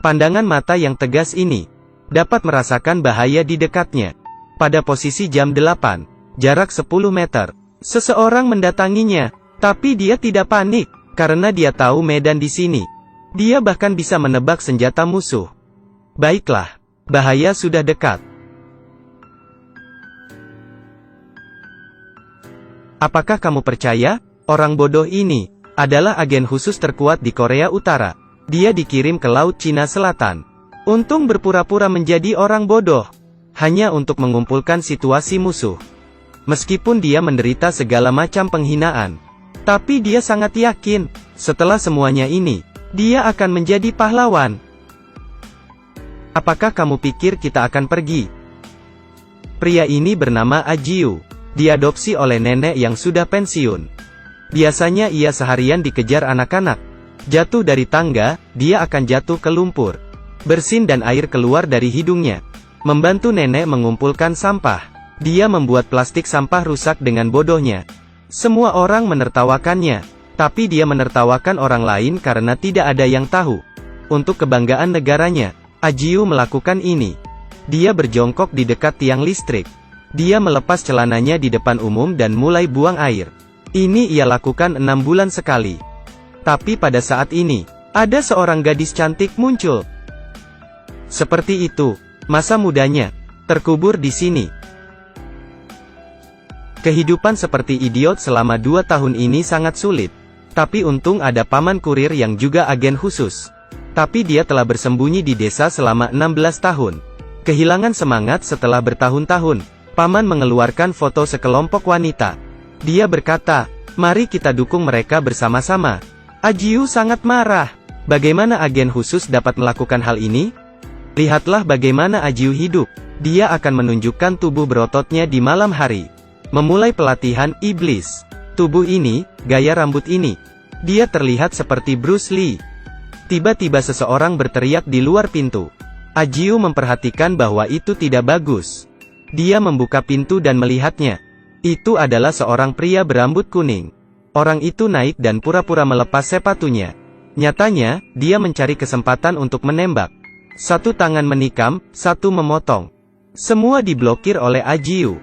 Pandangan mata yang tegas ini dapat merasakan bahaya di dekatnya. Pada posisi jam 8, jarak 10 meter, seseorang mendatanginya, tapi dia tidak panik, karena dia tahu medan di sini. Dia bahkan bisa menebak senjata musuh. Baiklah, bahaya sudah dekat. Apakah kamu percaya? Orang bodoh ini adalah agen khusus terkuat di Korea Utara. Dia dikirim ke Laut Cina Selatan. Untung berpura-pura menjadi orang bodoh, hanya untuk mengumpulkan situasi musuh. Meskipun dia menderita segala macam penghinaan, tapi dia sangat yakin, setelah semuanya ini, dia akan menjadi pahlawan. Apakah kamu pikir kita akan pergi? Pria ini bernama Ajiu. Diadopsi oleh nenek yang sudah pensiun. Biasanya ia seharian dikejar anak-anak. Jatuh dari tangga, dia akan jatuh ke lumpur. Bersin dan air keluar dari hidungnya. Membantu nenek mengumpulkan sampah. Dia membuat plastik sampah rusak dengan bodohnya. Semua orang menertawakannya. Tapi dia menertawakan orang lain karena tidak ada yang tahu. Untuk kebanggaan negaranya, Ajiu melakukan ini. Dia berjongkok di dekat tiang listrik. Dia melepas celananya di depan umum dan mulai buang air. Ini ia lakukan 6 bulan sekali. Tapi pada saat ini, ada seorang gadis cantik muncul. Seperti itu, masa mudanya terkubur di sini. Kehidupan seperti idiot selama 2 tahun ini sangat sulit. Tapi untung ada paman kurir yang juga agen khusus. Tapi dia telah bersembunyi di desa selama 16 tahun. Kehilangan semangat setelah bertahun-tahun, paman mengeluarkan foto sekelompok wanita. Dia berkata, "Mari kita dukung mereka bersama-sama." Ajiu sangat marah. Bagaimana agen khusus dapat melakukan hal ini? Lihatlah bagaimana Ajiu hidup. Dia akan menunjukkan tubuh berototnya di malam hari. Memulai pelatihan iblis. Tubuh ini, gaya rambut ini. Dia terlihat seperti Bruce Lee. Tiba-tiba seseorang berteriak di luar pintu. Ajiu memperhatikan bahwa itu tidak bagus. Dia membuka pintu dan melihatnya. Itu adalah seorang pria berambut kuning. Orang itu naik dan pura-pura melepas sepatunya. Nyatanya, dia mencari kesempatan untuk menembak. Satu tangan menikam, satu memotong. Semua diblokir oleh Ajiu.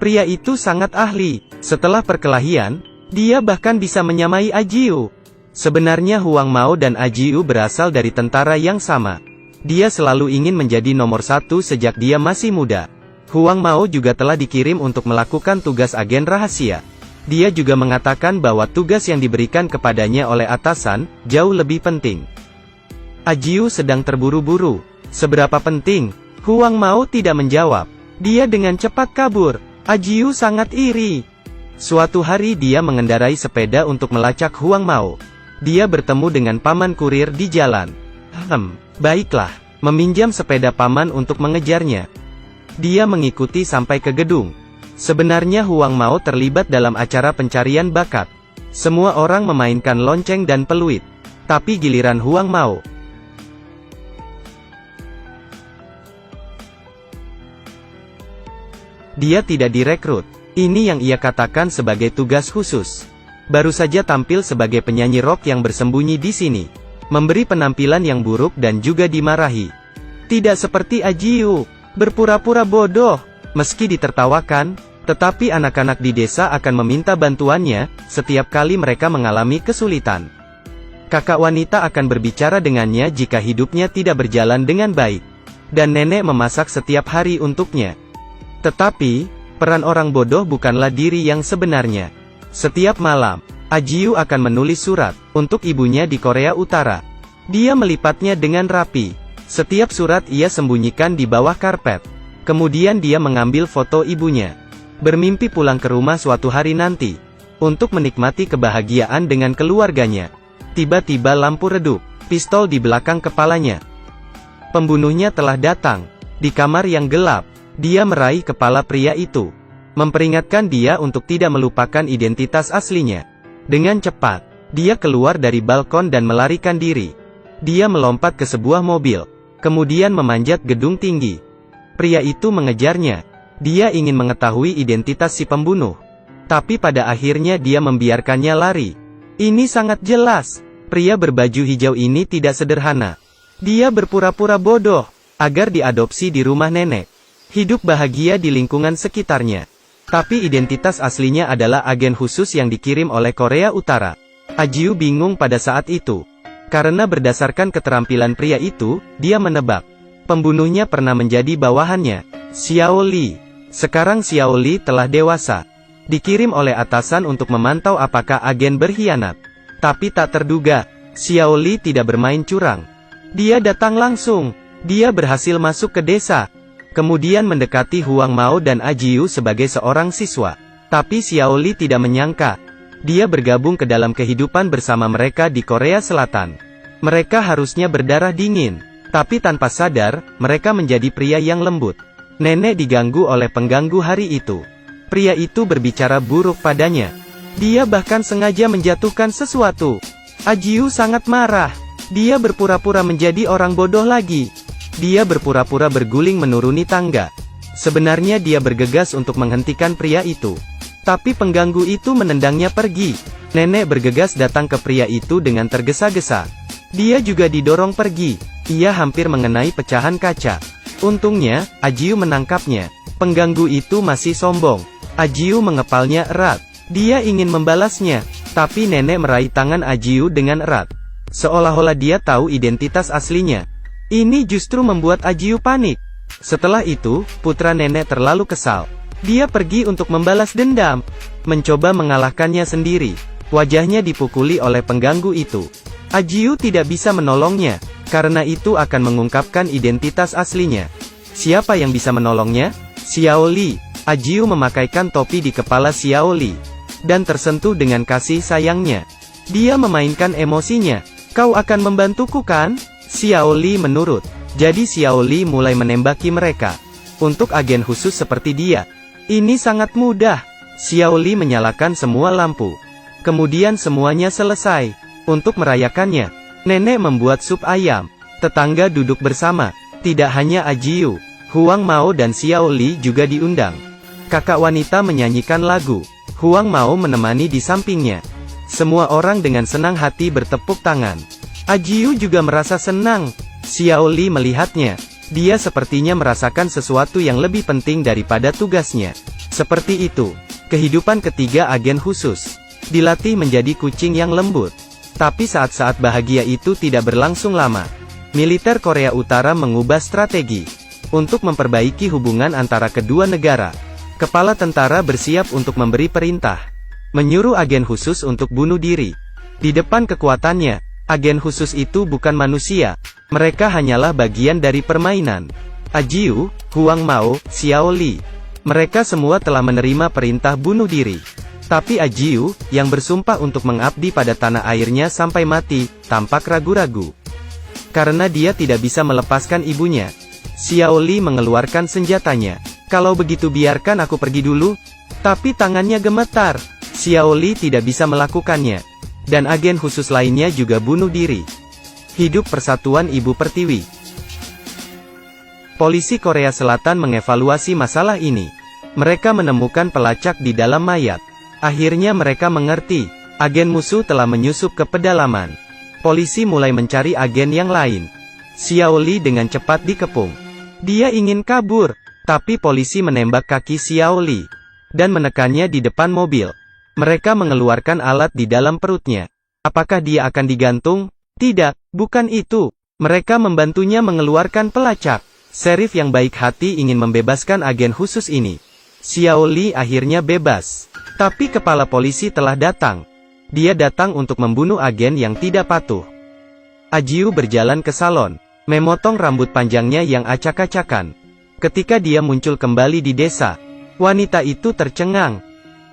Pria itu sangat ahli. Setelah perkelahian, dia bahkan bisa menyamai Ajiu. Sebenarnya Huang Mao dan Ajiu berasal dari tentara yang sama. Dia selalu ingin menjadi nomor 1 sejak dia masih muda. Huang Mao juga telah dikirim untuk melakukan tugas agen rahasia. Dia juga mengatakan bahwa tugas yang diberikan kepadanya oleh atasan, jauh lebih penting. Ajiu sedang terburu-buru. Seberapa penting? Huang Mao tidak menjawab. Dia dengan cepat kabur. Ajiu sangat iri. Suatu hari dia mengendarai sepeda untuk melacak Huang Mao. Dia bertemu dengan paman kurir di jalan. Baiklah. Meminjam sepeda paman untuk mengejarnya. Dia mengikuti sampai ke gedung. Sebenarnya Huang Mao terlibat dalam acara pencarian bakat. Semua orang memainkan lonceng dan peluit. Tapi giliran Huang Mao. Dia tidak direkrut. Ini yang ia katakan sebagai tugas khusus. Baru saja tampil sebagai penyanyi rock yang bersembunyi di sini. Memberi penampilan yang buruk dan juga dimarahi. Tidak seperti Ajiu. Berpura-pura bodoh. Meski ditertawakan, tetapi anak-anak di desa akan meminta bantuannya, setiap kali mereka mengalami kesulitan. Kakak wanita akan berbicara dengannya jika hidupnya tidak berjalan dengan baik. Dan nenek memasak setiap hari untuknya. Tetapi, peran orang bodoh bukanlah diri yang sebenarnya. Setiap malam, Ajiu akan menulis surat, untuk ibunya di Korea Utara. Dia melipatnya dengan rapi. Setiap surat ia sembunyikan di bawah karpet. Kemudian dia mengambil foto ibunya. Bermimpi pulang ke rumah suatu hari nanti. Untuk menikmati kebahagiaan dengan keluarganya. Tiba-tiba lampu redup. Pistol di belakang kepalanya. Pembunuhnya telah datang. Di kamar yang gelap, dia meraih kepala pria itu. Memperingatkan dia untuk tidak melupakan identitas aslinya. Dengan cepat, dia keluar dari balkon dan melarikan diri. Dia melompat ke sebuah mobil. Kemudian memanjat gedung tinggi. Pria itu mengejarnya. Dia ingin mengetahui identitas si pembunuh. Tapi pada akhirnya dia membiarkannya lari. Ini sangat jelas. Pria berbaju hijau ini tidak sederhana. Dia berpura-pura bodoh, agar diadopsi di rumah nenek. Hidup bahagia di lingkungan sekitarnya. Tapi identitas aslinya adalah agen khusus yang dikirim oleh Korea Utara. Ajiu bingung pada saat itu. Karena berdasarkan keterampilan pria itu, dia menebak. Pembunuhnya pernah menjadi bawahannya, Xiao Li. Sekarang Xiao Li telah dewasa. Dikirim oleh atasan untuk memantau apakah agen berkhianat. Tapi tak terduga, Xiao Li tidak bermain curang. Dia datang langsung. Dia berhasil masuk ke desa. Kemudian mendekati Huang Mao dan Ajiu sebagai seorang siswa. Tapi Xiao Li tidak menyangka. Dia bergabung ke dalam kehidupan bersama mereka di Korea Selatan. Mereka harusnya berdarah dingin. Tapi tanpa sadar, mereka menjadi pria yang lembut. Nenek diganggu oleh pengganggu hari itu. Pria itu berbicara buruk padanya. Dia bahkan sengaja menjatuhkan sesuatu. Ajiu sangat marah. Dia berpura-pura menjadi orang bodoh lagi. Dia berpura-pura berguling menuruni tangga. Sebenarnya dia bergegas untuk menghentikan pria itu. Tapi pengganggu itu menendangnya pergi. Nenek bergegas datang ke pria itu dengan tergesa-gesa. Dia juga didorong pergi. Ia hampir mengenai pecahan kaca. Untungnya, Ajiu menangkapnya. Pengganggu itu masih sombong. Ajiu mengepalnya erat. Dia ingin membalasnya. Tapi nenek meraih tangan Ajiu dengan erat. Seolah-olah dia tahu identitas aslinya. Ini justru membuat Ajiu panik. Setelah itu, putra nenek terlalu kesal. Dia pergi untuk membalas dendam. Mencoba mengalahkannya sendiri. Wajahnya dipukuli oleh pengganggu itu. Ajiu tidak bisa menolongnya. Karena itu akan mengungkapkan identitas aslinya. Siapa yang bisa menolongnya? Xiao Li. Ajiu memakaikan topi di kepala Xiao Li. Dan tersentuh dengan kasih sayangnya. Dia memainkan emosinya. Kau akan membantuku kan? Xiao Li menurut. Jadi Xiao Li mulai menembaki mereka. Untuk agen khusus seperti dia, ini sangat mudah. Xiao Li menyalakan semua lampu. Kemudian semuanya selesai. Untuk merayakannya, nenek membuat sup ayam. Tetangga duduk bersama. Tidak hanya Ajiu, Huang Mao dan Xiao Li juga diundang. Kakak wanita menyanyikan lagu. Huang Mao menemani di sampingnya. Semua orang dengan senang hati bertepuk tangan. Ajiu juga merasa senang. Xiao Li melihatnya. Dia sepertinya merasakan sesuatu yang lebih penting daripada tugasnya. Seperti itu, kehidupan ketiga agen khusus. Dilatih menjadi kucing yang lembut. Tapi saat-saat bahagia itu tidak berlangsung lama. Militer Korea Utara mengubah strategi. Untuk memperbaiki hubungan antara kedua negara, kepala tentara bersiap untuk memberi perintah. Menyuruh agen khusus untuk bunuh diri. Di depan kekuatannya, agen khusus itu bukan manusia. Mereka hanyalah bagian dari permainan. Ajiu, Huang Mao, Xiao Li. Mereka semua telah menerima perintah bunuh diri. Tapi Ajiu, yang bersumpah untuk mengabdi pada tanah airnya sampai mati, tampak ragu-ragu. Karena dia tidak bisa melepaskan ibunya. Xiao Li mengeluarkan senjatanya. Kalau begitu biarkan aku pergi dulu. Tapi tangannya gemetar. Xiao Li tidak bisa melakukannya. Dan agen khusus lainnya juga bunuh diri. Hidup Persatuan Ibu Pertiwi. Polisi Korea Selatan mengevaluasi masalah ini. Mereka menemukan pelacak di dalam mayat. Akhirnya mereka mengerti, agen musuh telah menyusup ke pedalaman. Polisi mulai mencari agen yang lain. Xiao Li dengan cepat dikepung. Dia ingin kabur, tapi polisi menembak kaki Xiao Li dan menekannya di depan mobil. Mereka mengeluarkan alat di dalam perutnya. Apakah dia akan digantung? Tidak, bukan itu. Mereka membantunya mengeluarkan pelacak. Sheriff yang baik hati ingin membebaskan agen khusus ini. Xiao Li akhirnya bebas. Tapi kepala polisi telah datang. Dia datang untuk membunuh agen yang tidak patuh. Ajiu berjalan ke salon, memotong rambut panjangnya yang acak-acakan. Ketika dia muncul kembali di desa, wanita itu tercengang.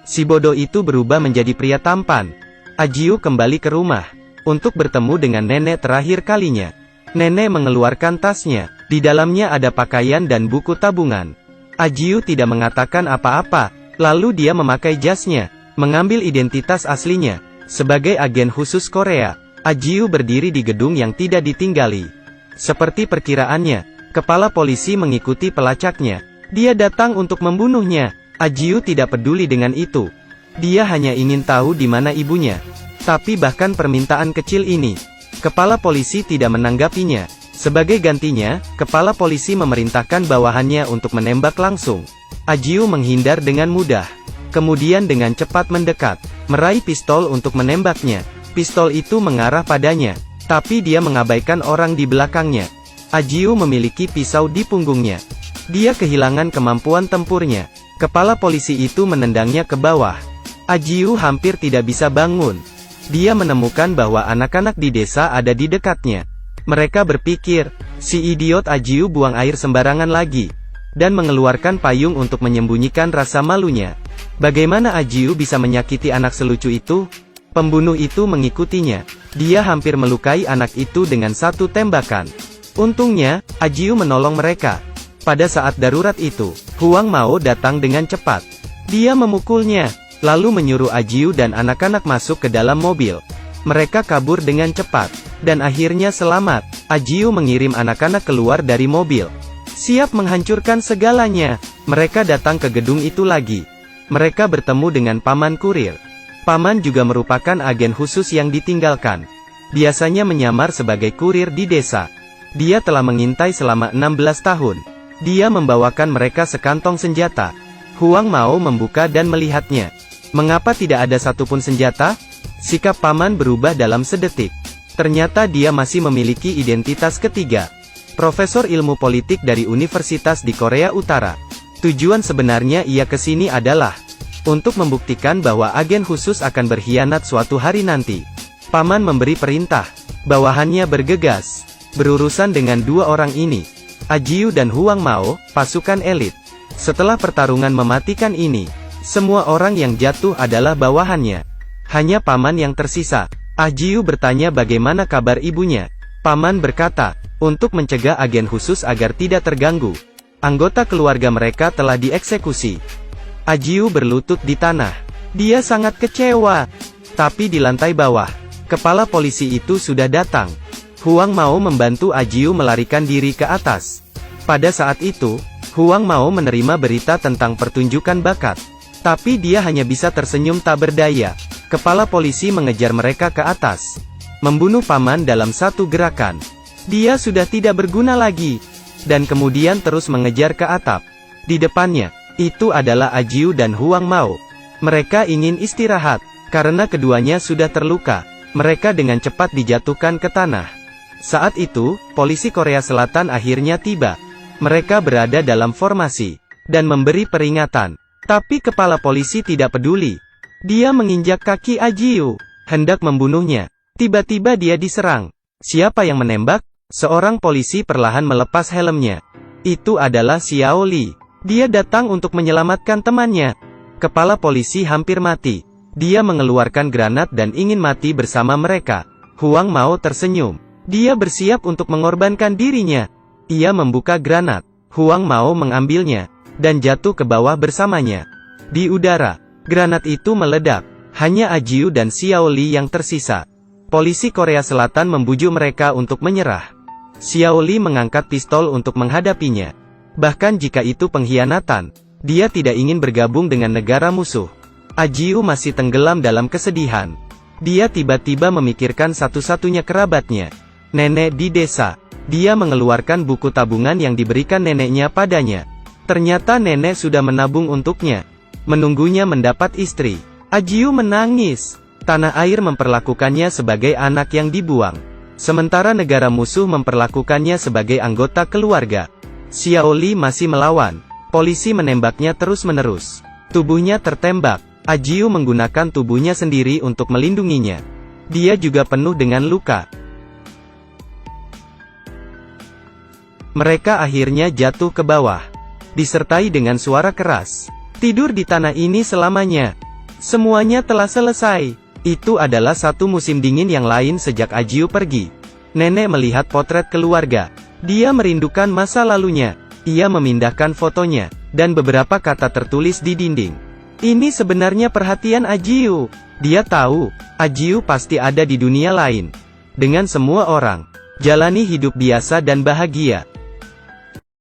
Si bodoh itu berubah menjadi pria tampan. Ajiu kembali ke rumah untuk bertemu dengan nenek terakhir kalinya. Nenek mengeluarkan tasnya. Di dalamnya ada pakaian dan buku tabungan. Ajiu tidak mengatakan apa-apa. Lalu dia memakai jasnya, mengambil identitas aslinya. Sebagai agen khusus Korea, Ajiu berdiri di gedung yang tidak ditinggali. Seperti perkiraannya, kepala polisi mengikuti pelacaknya. Dia datang untuk membunuhnya. Ajiu tidak peduli dengan itu. Dia hanya ingin tahu di mana ibunya. Tapi bahkan permintaan kecil ini, kepala polisi tidak menanggapinya. Sebagai gantinya, kepala polisi memerintahkan bawahannya untuk menembak langsung. Ajiu menghindar dengan mudah. Kemudian dengan cepat mendekat, meraih pistol untuk menembaknya. Pistol itu mengarah padanya, tapi dia mengabaikan orang di belakangnya. Ajiu memiliki pisau di punggungnya. Dia kehilangan kemampuan tempurnya. Kepala polisi itu menendangnya ke bawah. Ajiu hampir tidak bisa bangun. Dia menemukan bahwa anak-anak di desa ada di dekatnya. Mereka berpikir, si idiot Ajiu buang air sembarangan lagi, dan mengeluarkan payung untuk menyembunyikan rasa malunya. Bagaimana Ajiu bisa menyakiti anak selucu itu? Pembunuh itu mengikutinya. Dia hampir melukai anak itu dengan satu tembakan. Untungnya, Ajiu menolong mereka. Pada saat darurat itu, Huang Mao datang dengan cepat. Dia memukulnya, lalu menyuruh Ajiu dan anak-anak masuk ke dalam mobil. Mereka kabur dengan cepat, dan akhirnya selamat. Ajiu mengirim anak-anak keluar dari mobil, siap menghancurkan segalanya. Mereka datang ke gedung itu lagi. Mereka bertemu dengan Paman Kurir. Paman juga merupakan agen khusus yang ditinggalkan. Biasanya menyamar sebagai kurir di desa. Dia telah mengintai selama 16 tahun. Dia membawakan mereka sekantong senjata. Huang Mao membuka dan melihatnya. Mengapa tidak ada satupun senjata? Sikap Paman berubah dalam sedetik. Ternyata dia masih memiliki identitas ketiga. Profesor ilmu politik dari universitas di Korea Utara. Tujuan sebenarnya ia ke sini adalah untuk membuktikan bahwa agen khusus akan berkhianat suatu hari nanti. Paman memberi perintah. Bawahannya bergegas, berurusan dengan dua orang ini. Ajiu dan Huang Mao, pasukan elit. Setelah pertarungan mematikan ini, semua orang yang jatuh adalah bawahannya. Hanya Paman yang tersisa. Ajiu bertanya bagaimana kabar ibunya. Paman berkata, untuk mencegah agen khusus agar tidak terganggu, anggota keluarga mereka telah dieksekusi. Ajiu berlutut di tanah. Dia sangat kecewa. Tapi di lantai bawah, kepala polisi itu sudah datang. Huang Mao membantu Ajiu melarikan diri ke atas. Pada saat itu, Huang Mao menerima berita tentang pertunjukan bakat. Tapi dia hanya bisa tersenyum tak berdaya. Kepala polisi mengejar mereka ke atas. Membunuh Paman dalam satu gerakan. Dia sudah tidak berguna lagi. Dan kemudian terus mengejar ke atap. Di depannya, itu adalah Ajiu dan Huang Mao. Mereka ingin istirahat, karena keduanya sudah terluka. Mereka dengan cepat dijatuhkan ke tanah. Saat itu, polisi Korea Selatan akhirnya tiba. Mereka berada dalam formasi, dan memberi peringatan. Tapi kepala polisi tidak peduli. Dia menginjak kaki Ajiu, hendak membunuhnya. Tiba-tiba dia diserang. Siapa yang menembak? Seorang polisi perlahan melepas helmnya. Itu adalah Xiao Li. Dia datang untuk menyelamatkan temannya. Kepala polisi hampir mati. Dia mengeluarkan granat dan ingin mati bersama mereka. Huang Mao tersenyum. Dia bersiap untuk mengorbankan dirinya. Ia membuka granat. Huang Mao mengambilnya, dan jatuh ke bawah bersamanya. Di udara, granat itu meledak. Hanya Ajiu dan Xiao Li yang tersisa. Polisi Korea Selatan membujuk mereka untuk menyerah. Xiao Li mengangkat pistol untuk menghadapinya. Bahkan jika itu pengkhianatan, dia tidak ingin bergabung dengan negara musuh. Ajiu masih tenggelam dalam kesedihan. Dia tiba-tiba memikirkan satu-satunya kerabatnya, nenek di desa. Dia mengeluarkan buku tabungan yang diberikan neneknya padanya. Ternyata nenek sudah menabung untuknya, menunggunya mendapat istri. Ajiu menangis. Tanah air memperlakukannya sebagai anak yang dibuang. Sementara negara musuh memperlakukannya sebagai anggota keluarga. Xiao Li masih melawan. Polisi menembaknya terus-menerus. Tubuhnya tertembak. Ajiu menggunakan tubuhnya sendiri untuk melindunginya. Dia juga penuh dengan luka. Mereka akhirnya jatuh ke bawah, disertai dengan suara keras. Tidur di tanah ini selamanya. Semuanya telah selesai. Itu adalah satu musim dingin yang lain sejak Ajiu pergi. Nenek melihat potret keluarga. Dia merindukan masa lalunya. Ia memindahkan fotonya, dan beberapa kata tertulis di dinding. Ini sebenarnya perhatian Ajiu. Dia tahu, Ajiu pasti ada di dunia lain. Dengan semua orang. Jalani hidup biasa dan bahagia.